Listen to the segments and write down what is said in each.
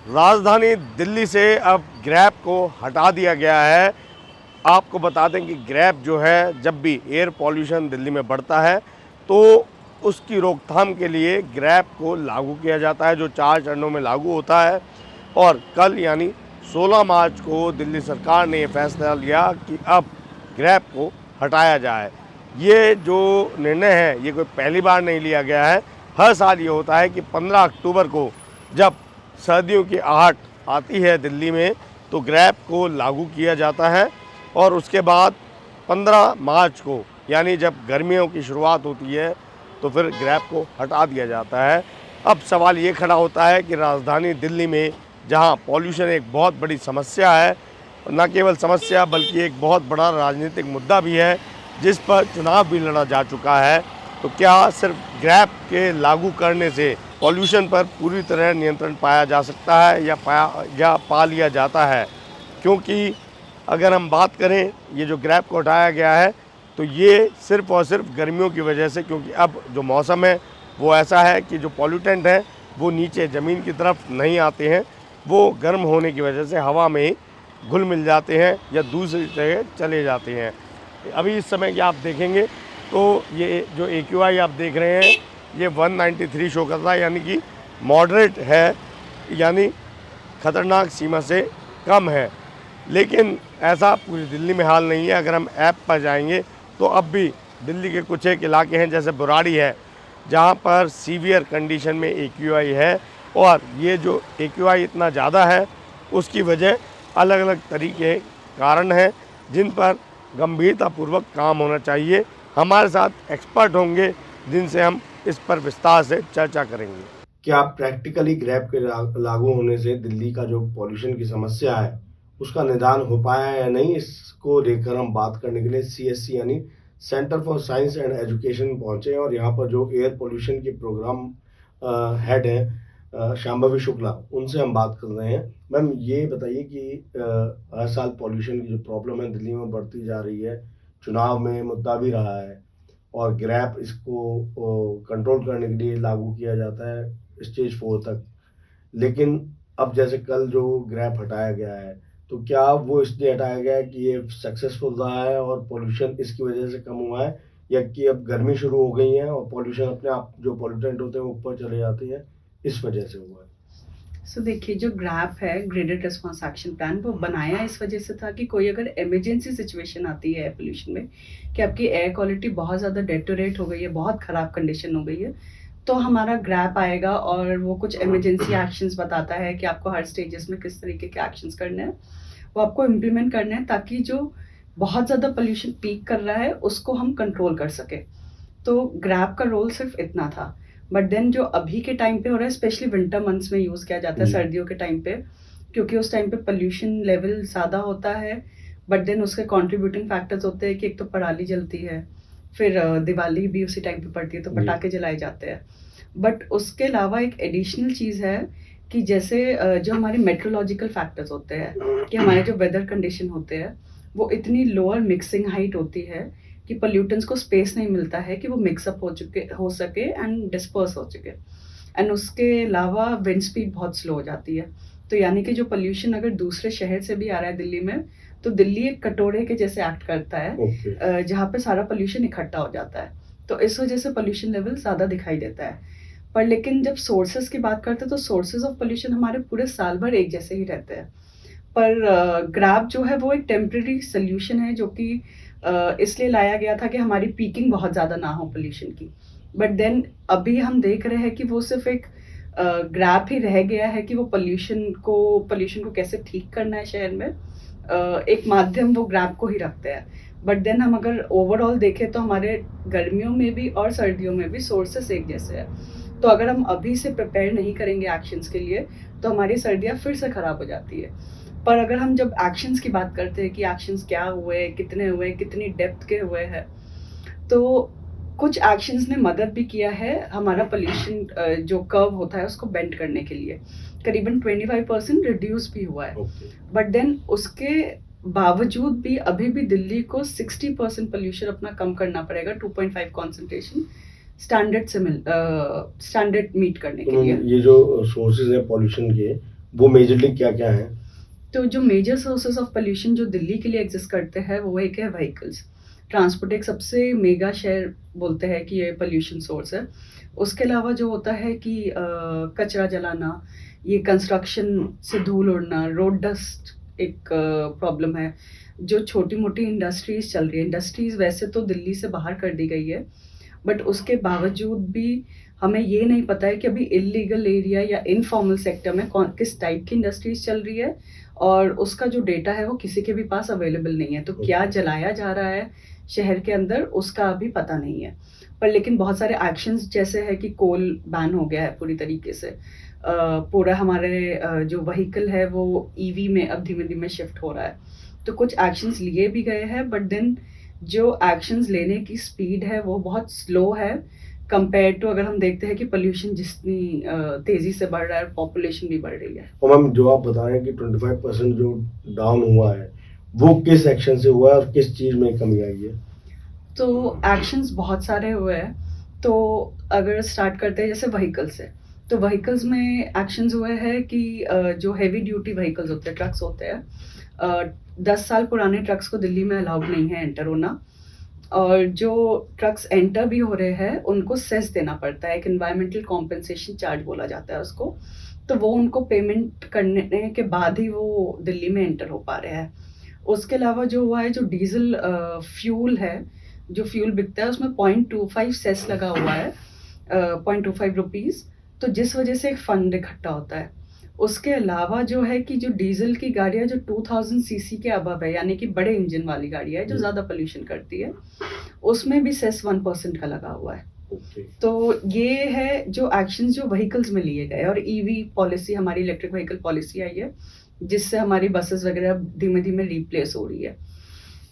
राजधानी दिल्ली से अब ग्रैब को हटा दिया गया है। आपको बता दें कि ग्रैब जो है, जब भी एयर पॉल्यूशन दिल्ली में बढ़ता है तो उसकी रोकथाम के लिए ग्रैब को लागू किया जाता है, जो 4 चरणों में लागू होता है। और कल यानी 16 मार्च को दिल्ली सरकार ने ये फैसला लिया कि अब ग्रैब को हटाया जाए। ये जो निर्णय है ये कोई पहली बार नहीं लिया गया है। हर साल ये होता है कि 15 अक्टूबर को जब सर्दियों की आहट आती है दिल्ली में तो ग्रैब को लागू किया जाता है, और उसके बाद 15 मार्च को यानी जब गर्मियों की शुरुआत होती है तो फिर ग्रैब को हटा दिया जाता है। अब सवाल ये खड़ा होता है कि राजधानी दिल्ली में जहां पॉल्यूशन एक बहुत बड़ी समस्या है, न केवल समस्या बल्कि एक बहुत बड़ा राजनीतिक मुद्दा भी है जिस पर चुनाव भी लड़ा जा चुका है, तो क्या सिर्फ ग्रैब के लागू करने से पॉल्यूशन पर पूरी तरह नियंत्रण पाया जा सकता है या पा लिया जाता है? क्योंकि अगर हम बात करें ये जो ग्रैब को हटाया गया है तो ये सिर्फ़ और सिर्फ गर्मियों की वजह से, क्योंकि अब जो मौसम है वो ऐसा है कि जो पॉल्यूटेंट हैं वो नीचे ज़मीन की तरफ नहीं आते हैं, वो गर्म होने की वजह से हवा में ही घुल मिल जाते हैं या दूसरी जगह चले जाते हैं। अभी इस समय की आप देखेंगे तो ये जो AQI आप देख रहे हैं ये 193 शो कर रहा है, यानी कि मॉडरेट है, यानी ख़तरनाक सीमा से कम है। लेकिन ऐसा पूरी दिल्ली में हाल नहीं है। अगर हम ऐप पर जाएंगे तो अब भी दिल्ली के कुछ एक इलाके हैं जैसे बुराड़ी है जहाँ पर सीवियर कंडीशन में AQI है, और ये जो AQI इतना ज़्यादा है उसकी वजह अलग अलग तरीके कारण हैं जिन पर गंभीरतापूर्वक काम होना चाहिए। हमारे साथ एक्सपर्ट होंगे जिनसे हम इस पर विस्तार से चर्चा करेंगे। क्या प्रैक्टिकली ग्रैब के लागू होने से दिल्ली का जो पॉल्यूशन की समस्या है उसका निदान हो पाया या नहीं, इसको लेकर हम बात करने के लिए CSC यानी centre for science and education पहुंचे, और यहाँ पर जो एयर पोल्यूशन के प्रोग्राम हेड हैं शांभवी शुक्ला, उनसे हम बात कर रहे हैं। मैम, ये बताइए कि हर साल पॉल्यूशन की जो प्रॉब्लम है दिल्ली में बढ़ती जा रही है, चुनाव में मुद्दा भी रहा है, और ग्रैब इसको कंट्रोल करने के लिए लागू किया जाता है स्टेज 4 तक। लेकिन अब जैसे कल जो ग्रैब हटाया गया है तो क्या वो इसलिए हटाया गया है कि ये सक्सेसफुल रहा है और पोल्यूशन इसकी वजह से कम हुआ है, या कि अब गर्मी शुरू हो गई है और पोल्यूशन अपने आप जो पोल्यूटेंट होते हैं ऊपर चले जाते हैं, इस वजह से हुआ है? देखिए, जो ग्रैप है ग्रेडेड रिस्पॉन्स एक्शन प्लान, वो बनाया इस वजह से था कि कोई अगर इमरजेंसी सिचुएशन आती है पोल्यूशन में कि आपकी एयर क्वालिटी बहुत ज़्यादा डेटोरेट हो गई है, बहुत ख़राब कंडीशन हो गई है, तो हमारा ग्रैप आएगा और वो कुछ इमरजेंसी एक्शंस बताता है कि आपको हर स्टेजेस में किस तरीके के एक्शंस करने हैं, वो आपको इम्प्लीमेंट करने हैं ताकि जो बहुत ज़्यादा पोल्यूशन पीक कर रहा है उसको हम कंट्रोल कर सके। तो ग्रैप का रोल सिर्फ इतना था। बट देन जो अभी के टाइम पे हो रहा है, स्पेशली विंटर मंथ्स में यूज़ किया जाता है, सर्दियों के टाइम पे, क्योंकि उस टाइम पे पोल्यूशन लेवल ज़्यादा होता है। बट देन उसके कंट्रीब्यूटिंग फैक्टर्स होते हैं कि एक तो पराली जलती है, फिर दिवाली भी उसी टाइम पे पड़ती है तो पटाखे जलाए जाते हैं। बट उसके अलावा एक एडिशनल चीज़ है कि जैसे जो हमारे मेट्रोलॉजिकल फैक्टर्स होते हैं कि हमारे जो वेदर कंडीशन होते हैं वो इतनी लोअर मिक्सिंग हाइट होती है कि पोल्यूटेंट्स को स्पेस नहीं मिलता है कि वो मिक्सअप हो सके एंड डिस्पर्स हो सके। एंड उसके अलावा विंड स्पीड बहुत स्लो हो जाती है, तो यानी कि जो पोल्यूशन अगर दूसरे शहर से भी आ रहा है दिल्ली में, तो दिल्ली एक कटोरे के जैसे एक्ट करता है, जहाँ पे सारा पोल्यूशन इकट्ठा हो जाता है, तो इस वजह से पोल्यूशन लेवल ज़्यादा दिखाई देता है। पर लेकिन जब सोर्सेज की बात करते हैं तो सोर्सेज ऑफ पोल्यूशन हमारे पूरे साल भर एक जैसे ही रहते हैं। पर ग्रैब जो है वो एक टेम्परेरी सोल्यूशन है जो कि इसलिए लाया गया था कि हमारी पीकिंग बहुत ज़्यादा ना हो पोल्यूशन की। बट देन अभी हम देख रहे हैं कि वो सिर्फ एक ग्रैब ही रह गया है कि वो पोल्यूशन को कैसे ठीक करना है शहर में, एक माध्यम वो ग्रैब को ही रखते हैं। बट देन हम अगर ओवरऑल देखें तो हमारे गर्मियों में भी और सर्दियों में भी सोर्सेस एक जैसे हैं। तो अगर हम अभी से प्रिपेयर नहीं करेंगे एक्शंस के लिए तो हमारी सर्दियाँ फिर से ख़राब हो जाती है। पर अगर हम जब एक्शंस की बात करते हैं कि एक्शंस क्या हुए, कितने हुए, कितनी डेप्थ के हुए हैं, तो कुछ एक्शंस ने मदद भी किया है हमारा पोल्यूशन जो कर्व होता है उसको बेंड करने के लिए। करीबन 25% रिड्यूस भी हुआ है। बट देन उसके बावजूद भी अभी भी दिल्ली को 60% पोल्यूशन अपना कम करना पड़ेगा 2.5 कॉन्सेंट्रेशन स्टैंडर्ड मीट करने के लिए। ये जो सोर्सेज है पॉल्यूशन के वो मेजरली क्या क्या है? तो जो मेजर सोर्सेस ऑफ पोल्यूशन जो दिल्ली के लिए एग्जिस्ट करते हैं वो एक है व्हीकल्स। ट्रांसपोर्ट एक सबसे मेगा शहर बोलते हैं कि ये पोल्यूशन सोर्स है। उसके अलावा जो होता है कि कचरा जलाना, ये कंस्ट्रक्शन से धूल उड़ना, रोड डस्ट एक प्रॉब्लम है। जो छोटी मोटी इंडस्ट्रीज चल रही है, इंडस्ट्रीज वैसे तो दिल्ली से बाहर कर दी गई है, बट उसके बावजूद भी हमें ये नहीं पता है कि अभी इलीगल एरिया या इनफॉर्मल सेक्टर में कौन किस टाइप की इंडस्ट्रीज चल रही है, और उसका जो डेटा है वो किसी के भी पास अवेलेबल नहीं है। तो क्या जलाया जा रहा है शहर के अंदर उसका अभी पता नहीं है। पर लेकिन बहुत सारे एक्शंस जैसे है कि कोल बैन हो गया है पूरी तरीके से, पूरा हमारे जो व्हीकल है वो ईवी में अब धीमे धीमे शिफ्ट हो रहा है। तो कुछ एक्शंस लिए भी गए हैं, बट देन जो एक्शंस लेने की स्पीड है वो बहुत स्लो है कंपेयर टू अगर हम देखते हैं कि पोल्यूशन जितनी तेजी से बढ़ रहा है, पॉपुलेशन भी बढ़ रही है। और मैम जो आप बता रहे हैं कि 25% जो डाउन हुआ है वो किस एक्शन से हुआ है और किस चीज में कमी आई है? तो एक्शंस बहुत सारे हुए हैं। तो अगर स्टार्ट करते हैं जैसे व्हीकल से, तो व्हीकल्स में एक्शंस हुए हैं कि जो हैवी ड्यूटी व्हीकल्स होते हैं, ट्रक्स होते हैं, 10 साल पुराने ट्रक्स को दिल्ली में अलाउड नहीं है एंटर होना। और जो ट्रक्स एंटर भी हो रहे हैं उनको सेस देना पड़ता है, एक एनवायरमेंटल कॉम्पेंसेशन चार्ज बोला जाता है उसको। तो वो उनको पेमेंट करने के बाद ही वो दिल्ली में एंटर हो पा रहे हैं। उसके अलावा जो हुआ है, जो डीजल फ्यूल है, जो फ्यूल बिकता है उसमें 0.25 सेस लगा हुआ है, 0.25 रुपीज़। तो जिस वजह से एक फंड इकट्ठा होता है। उसके अलावा जो है कि जो डीजल की गाड़ियाँ जो 2000 सीसी के अबव है, यानी कि बड़े इंजन वाली गाड़ियाँ है जो ज़्यादा पोल्यूशन करती है, उसमें भी सेस 1% का लगा हुआ है। तो ये है जो एक्शंस जो व्हीकल्स में लिए गए। और ईवी पॉलिसी, हमारी इलेक्ट्रिक व्हीकल पॉलिसी आई है जिससे हमारी बसेस वगैरह धीमे धीमे रिप्लेस हो रही है।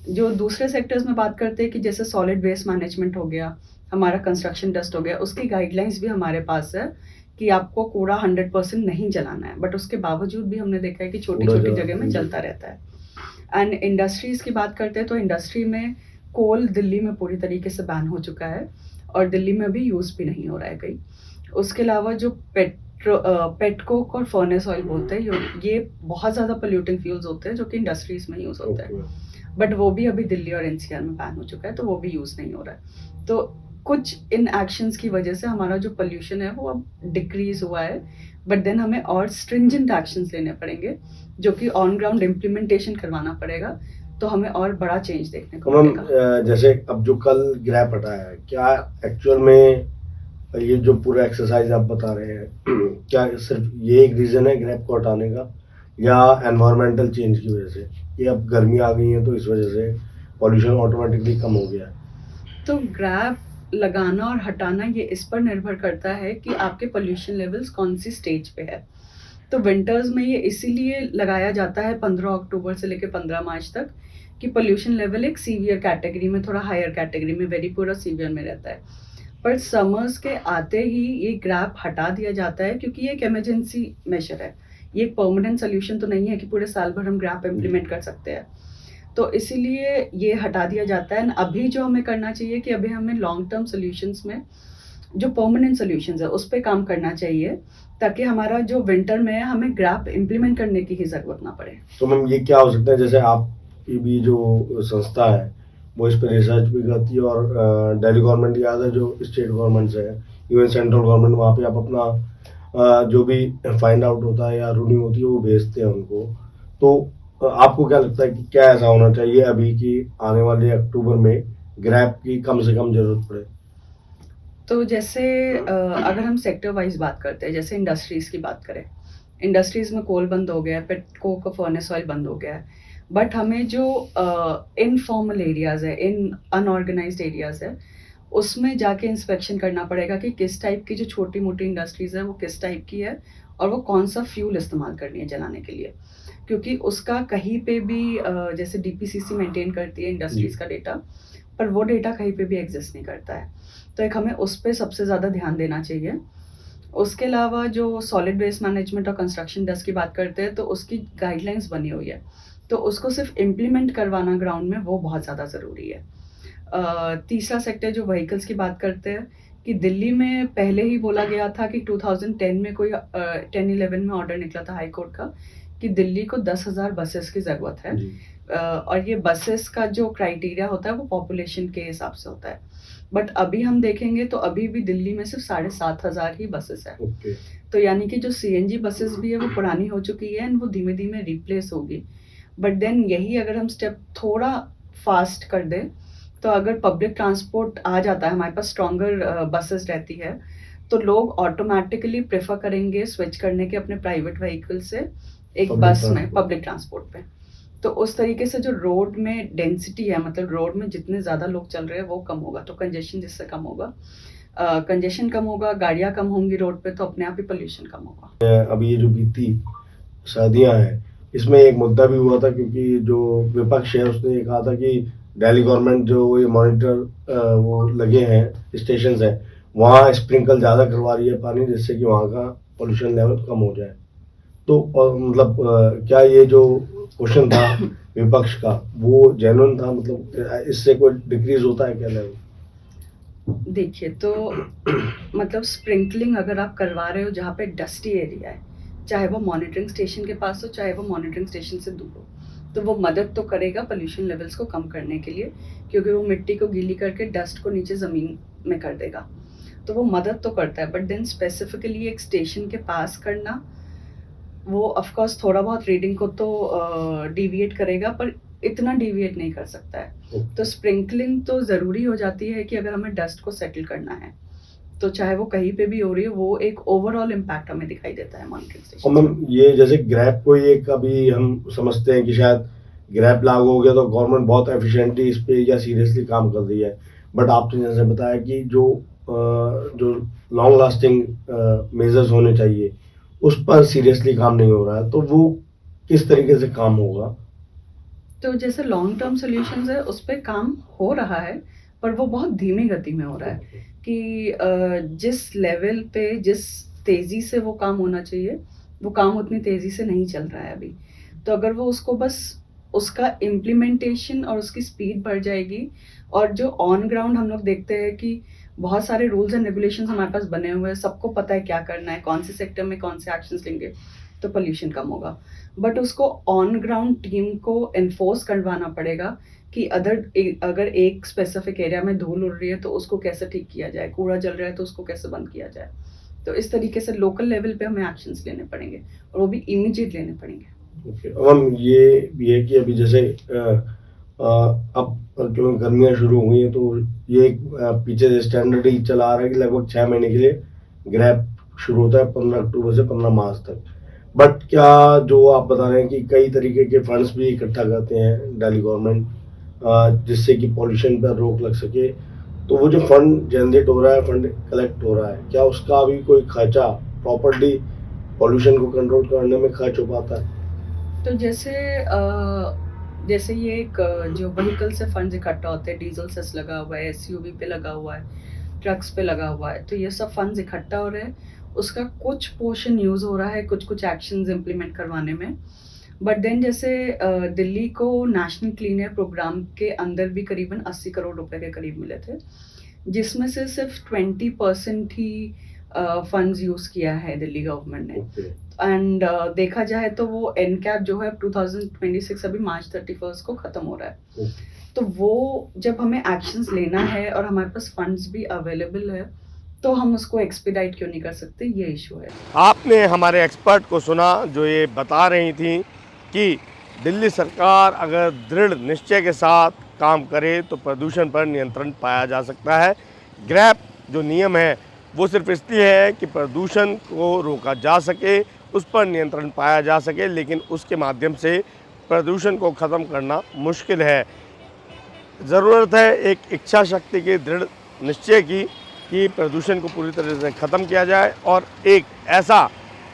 जो दूसरे सेक्टर्स में बात करते हैं कि जैसे सॉलिड वेस्ट मैनेजमेंट हो गया, हमारा कंस्ट्रक्शन डस्ट हो गया, उसकी गाइडलाइंस भी हमारे पास है कि आपको कूड़ा 100% नहीं जलाना है, बट उसके बावजूद भी हमने देखा है कि छोटी छोटी जगह में जलता रहता है। एंड इंडस्ट्रीज की बात करते हैं तो इंडस्ट्री में कोल दिल्ली में पूरी तरीके से बैन हो चुका है और दिल्ली में अभी यूज़ भी नहीं हो रहा है कहीं। उसके अलावा जो पेटकोक और फर्नेस ऑयल बोलते हैं, ये बहुत ज़्यादा पोल्यूटिंग फ्यूल्स होते हैं जो कि इंडस्ट्रीज में यूज़ होते हैं, बट वो भी अभी दिल्ली और एनसीआर में बैन हो चुका है, तो वो भी यूज़ नहीं हो रहा है। तो कुछ इन एक्शंस की वजह से हमारा जो पोल्यूशन है वो अब डिक्रीज हुआ है, बट देन हमें और स्ट्रिंजेंट एक्शंस लेने पड़ेंगे जो कि ऑन ग्राउंड इम्प्लीमेंटेशन करवाना पड़ेगा, तो हमें और बड़ा चेंज देखने को मिलेगा। जैसे अब जो कल ग्रैप हटाया है, क्या एक्चुअल में ये जो पूरा एक्सरसाइज आप बता रहे हैं क्या सिर्फ ये एक रीजन है ग्रैप को हटाने का, या एनवायरमेंटल चेंज की वजह से, ये अब गर्मी आ गई है तो इस वजह से पॉल्यूशन ऑटोमेटिकली कम हो गया है? तो ग्रैप लगाना और हटाना ये इस पर निर्भर करता है कि आपके पोल्यूशन लेवल्स कौन सी स्टेज पे है। तो विंटर्स में ये इसीलिए लगाया जाता है 15 अक्टूबर से लेकर 15 मार्च तक कि पोल्यूशन लेवल एक सीवियर कैटेगरी में, थोड़ा हायर कैटेगरी में, वेरी पूरा सीवियर में रहता है। पर समर्स के आते ही ये ग्रैप हटा दिया जाता है क्योंकि ये एक इमरजेंसी मेजर है, ये एक परमानेंट सोल्यूशन तो नहीं है कि पूरे साल भर हम ग्रैप इम्प्लीमेंट कर सकते हैं। तो इसीलिए ये हटा दिया जाता है। अभी जो हमें करना चाहिए कि अभी हमें लॉन्ग टर्म सोल्यूशंस में जो परमानेंट सोल्यूशंस है उस पर काम करना चाहिए, ताकि हमारा जो विंटर में है हमें ग्रैप इम्प्लीमेंट करने की ही जरूरत ना पड़े। तो मैम ये क्या हो सकता है, जैसे आपकी भी जो संस्था है वो इस पर रिसर्च भी करती है और दिल्ली गवर्नमेंट याद है जो स्टेट गवर्नमेंट है, इवन सेंट्रल गवर्नमेंट, वहाँ पे आप अपना जो भी फाइंड आउट होता है या रूलिंग होती है वो भेजते हैं उनको। तो आपको क्या लगता है कि क्या ऐसा होना चाहिए अभी कि आने वाले अक्टूबर में ग्रैप की कम से कम जरूरत पड़े? तो जैसे अगर हम सेक्टर वाइज बात करते हैं, जैसे इंडस्ट्रीज की बात करें, इंडस्ट्रीज में कोल बंद हो गया है, पेटकोक और फर्नेस ऑयल बंद हो गया है, बट हमें जो इनफॉर्मल एरियाज है, इन अनऑर्गेनाइज्ड एरियाज है, उसमें जाके इंस्पेक्शन करना पड़ेगा कि किस टाइप की जो छोटी मोटी इंडस्ट्रीज है वो किस टाइप की है और वो कौन सा फ्यूल इस्तेमाल करनी है जलाने के लिए। क्योंकि उसका कहीं पे भी जैसे डीपीसीसी मेंटेन करती है इंडस्ट्रीज का डेटा, पर वो डेटा कहीं पे भी एग्जिस्ट नहीं करता है। तो एक हमें उस पर सबसे ज़्यादा ध्यान देना चाहिए। उसके अलावा जो सॉलिड वेस्ट मैनेजमेंट और कंस्ट्रक्शन डस्ट की बात करते हैं तो उसकी गाइडलाइंस बनी हुई है, तो उसको सिर्फ इम्प्लीमेंट करवाना ग्राउंड में वो बहुत ज़्यादा ज़रूरी है। तीसरा सेक्टर जो व्हीकल्स की बात करते हैं कि दिल्ली में पहले ही बोला गया था कि 2010 में कोई 10-11 में ऑर्डर निकला था हाई कोर्ट का कि दिल्ली को 10,000 बसेस की ज़रूरत है। और ये बसेस का जो क्राइटेरिया होता है वो पॉपुलेशन के हिसाब से होता है। बट अभी हम देखेंगे तो अभी भी दिल्ली में सिर्फ 7,500 ही बसेस है। तो यानी कि जो सीएनजी बसेस भी है वो पुरानी हो चुकी है एंड वो धीमे धीमे रिप्लेस होगी। बट देन यही अगर हम स्टेप थोड़ा फास्ट कर दें, तो अगर पब्लिक ट्रांसपोर्ट आ जाता है, हमारे पास स्ट्रॉन्गर बसेस रहती है, तो लोग ऑटोमेटिकली प्रेफर करेंगे स्विच करने के अपने प्राइवेट व्हीकल से एक बस में, पब्लिक ट्रांसपोर्ट पे। तो उस तरीके से जो रोड में डेंसिटी है, मतलब रोड में जितने ज़्यादा लोग चल रहे हैं वो कम होगा, तो कंजेशन जिससे कम होगा, कंजेशन कम होगा, गाड़ियाँ कम होंगी रोड पे, तो अपने आप ही पोल्यूशन कम होगा। अभी ये जो बीती शादियां हैं, इसमें एक मुद्दा भी हुआ था क्योंकि जो विपक्ष है उसने ये कहा था कि दिल्ली गवर्नमेंट जो ये मॉनिटर वो लगे हैं स्टेशन है, वहाँ स्प्रिंकल ज़्यादा करवा रही है पानी, जिससे कि वहाँ का पोल्यूशन लेवल कम हो जाए। तो मतलब क्या ये जो क्वेश्चन था विपक्ष का वो जेन्युइन था? मतलब इससे कोई डिक्रीज होता है क्या लेवल? देखिए, तो मतलब स्प्रिंकलिंग अगर आप करवा रहे हो जहाँ पे डस्टी एरिया है, चाहे वो मॉनिटरिंग स्टेशन के पास हो, चाहे वो मॉनिटरिंग स्टेशन से दूर हो, तो वो मदद तो करेगा पोल्यूशन लेवल्स को कम करने के लिए, क्योंकि वो मिट्टी को गीली करके डस्ट को नीचे ज़मीन में कर देगा, तो वो मदद तो करता है। बट देन स्पेसिफिकली एक स्टेशन के पास करना, वो ऑफकोर्स थोड़ा बहुत रीडिंग को तो डिविएट करेगा, पर इतना डिविएट नहीं कर सकता है। तो स्प्रिंकलिंग तो ज़रूरी हो जाती है कि अगर हमें डस्ट को सेटल करना है, तो चाहे वो कहीं पे भी हो रही है, वो एक ओवरऑल इम्पैक्ट हमें दिखाई देता है मॉनिटरिंग स्टेशन। और मैम ये जैसे ग्रैब को ये कभी हम समझते हैं कि शायद ग्रैब लागू हो गया तो गवर्नमेंट बहुत एफिशिएंटली इस पे या सीरियसली काम कर रही है, बट आपने जैसे बताया कि जो लॉन्ग लास्टिंग मेजर्स होने चाहिए उस पर सीरियसली काम नहीं हो रहा है, तो वो किस तरीके से काम होगा? तो जैसे लॉन्ग टर्म सॉल्यूशंस है उस पर काम हो रहा है, पर वो बहुत धीमी गति में हो रहा है कि जिस लेवल पे जिस तेज़ी से वो काम होना चाहिए, वो काम उतनी तेज़ी से नहीं चल रहा है अभी। तो अगर वो उसको बस उसका इम्प्लीमेंटेशन और उसकी स्पीड बढ़ जाएगी, और जो ऑन ग्राउंड हम लोग देखते हैं कि बहुत सारे रूल्स एंड रेगुलेशंस हमारे पास बने हुए हैं, सबको पता है क्या करना है, कौन से सेक्टर में कौन से एक्शंस लेंगे, तो पोल्यूशन कम होगा। बट उसको ऑन ग्राउंड टीम को एनफोर्स करवाना पड़ेगा कि अगर एक स्पेसिफिक एरिया में धूल उड़ रही है तो उसको कैसे ठीक किया जाए, कूड़ा जल रहा है तो उसको कैसे बंद किया जाए। तो इस तरीके से लोकल लेवल पे हमें एक्शंस लेने पड़ेंगे, और वो भी इमीडिएट लेने पड़ेंगे। ओके, अब हम ये भी है कि अभी जैसे अब क्योंकि गर्मियाँ शुरू हो गई हैं, तो ये पीछे से स्टैंडर्ड ही चला आ रहा है कि लगभग 6 महीने के लिए ग्रैब शुरू होता है 15 अक्टूबर से 15 मार्च तक। बट क्या जो आप बता रहे हैं कि कई तरीके के फंड्स भी इकट्ठा करते हैं दिल्ली गवर्नमेंट, जिससे कि पॉल्यूशन पर रोक लग सके, तो वो जो फंड जनरेट हो रहा है, फंड कलेक्ट हो रहा है, क्या उसका अभी कोई खर्चा प्रॉपर्ली पॉल्यूशन को कंट्रोल करने में खर्च हो पाता है? तो जैसे ये एक जो व्हीकल से फंड्स इकट्ठा होते हैं, डीजल सेस लगा हुआ है, एसयूवी पे लगा हुआ है, ट्रक्स पे लगा हुआ है, तो ये सब फंड्स इकट्ठा हो रहे हैं, उसका कुछ पोर्शन यूज़ हो रहा है कुछ एक्शंस इम्प्लीमेंट करवाने में। बट देन जैसे दिल्ली को नेशनल क्लीन एयर प्रोग्राम के अंदर भी करीबन 80 करोड़ रुपए के करीब मिले थे, जिसमें से सिर्फ 20% ही फंड्स यूज़ किया है दिल्ली गवर्नमेंट ने। एंड देखा जाए तो वो एनकैप जो है 2026 अभी मार्च 31 को ख़त्म हो रहा है। तो वो जब हमें एक्शंस लेना है और हमारे पास फंड्स भी अवेलेबल है, तो हम उसको एक्सपीडाइट क्यों नहीं कर सकते, ये इशू है। आपने हमारे एक्सपर्ट को सुना जो ये बता रही थी कि दिल्ली सरकार अगर दृढ़ निश्चय के साथ काम करे तो प्रदूषण पर नियंत्रण पाया जा सकता है। ग्रैब जो नियम है वो सिर्फ इसलिए है कि प्रदूषण को रोका जा सके, उस पर नियंत्रण पाया जा सके, लेकिन उसके माध्यम से प्रदूषण को ख़त्म करना मुश्किल है। ज़रूरत है एक इच्छा शक्ति की, दृढ़ निश्चय की कि प्रदूषण को पूरी तरह से ख़त्म किया जाए और एक ऐसा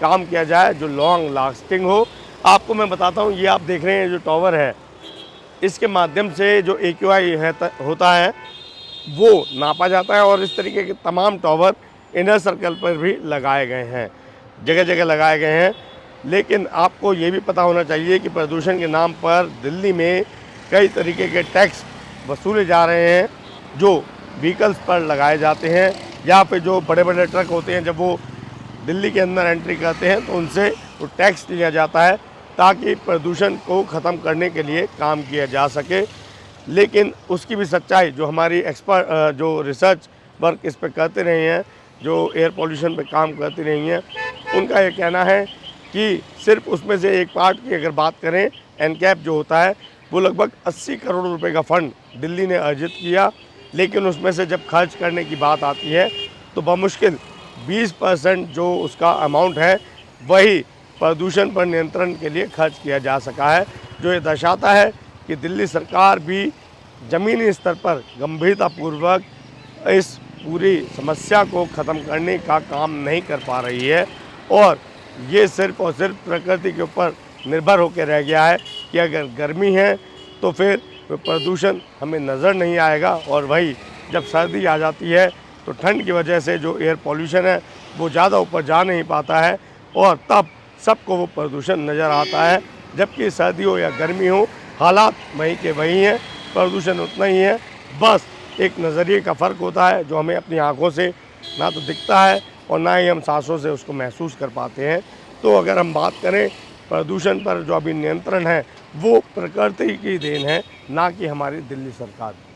काम किया जाए जो लॉन्ग लास्टिंग हो। आपको मैं बताता हूँ, ये आप देख रहे हैं जो टॉवर है, इसके माध्यम से जो AQI होता है वो नापा जाता है, और इस तरीके के तमाम टॉवर इनर सर्कल पर भी लगाए गए हैं, जगह जगह लगाए गए हैं। लेकिन आपको ये भी पता होना चाहिए कि प्रदूषण के नाम पर दिल्ली में कई तरीके के टैक्स वसूले जा रहे हैं जो व्हीकल्स पर लगाए जाते हैं, यहाँ पे जो बड़े बड़े ट्रक होते हैं जब वो दिल्ली के अंदर एंट्री करते हैं तो उनसे वो टैक्स लिया जाता है ताकि प्रदूषण को ख़त्म करने के लिए काम किया जा सके। लेकिन उसकी भी सच्चाई जो हमारी एक्सपर्ट जो रिसर्च वर्क इस पर करते रहे हैं, जो एयर पोल्यूशन पे काम करती रही हैं, उनका ये कहना है कि सिर्फ उसमें से एक पार्ट की अगर बात करें, एनकैप जो होता है वो लगभग 80 करोड़ रुपए का फ़ंड दिल्ली ने अर्जित किया, लेकिन उसमें से जब खर्च करने की बात आती है तो बमुश्किल 20% जो उसका अमाउंट है वही प्रदूषण पर नियंत्रण के लिए खर्च किया जा सका है, जो ये दर्शाता है कि दिल्ली सरकार भी ज़मीनी स्तर पर गंभीरतापूर्वक इस पूरी समस्या को ख़त्म करने का काम नहीं कर पा रही है और ये सिर्फ और सिर्फ प्रकृति के ऊपर निर्भर होकर रह गया है कि अगर गर्मी है तो फिर प्रदूषण हमें नज़र नहीं आएगा और वही जब सर्दी आ जाती है तो ठंड की वजह से जो एयर पॉल्यूशन है वो ज़्यादा ऊपर जा नहीं पाता है और तब सबको वो प्रदूषण नज़र आता है। जबकि सर्दी हो या गर्मी हो, हालात वहीं के वहीं हैं, प्रदूषण उतना ही है, बस एक नज़रिए का फ़र्क होता है जो हमें अपनी आँखों से ना तो दिखता है और ना ही हम सांसों से उसको महसूस कर पाते हैं। तो अगर हम बात करें प्रदूषण पर जो अभी नियंत्रण है वो प्रकृति की देन है, ना कि हमारी दिल्ली सरकार की।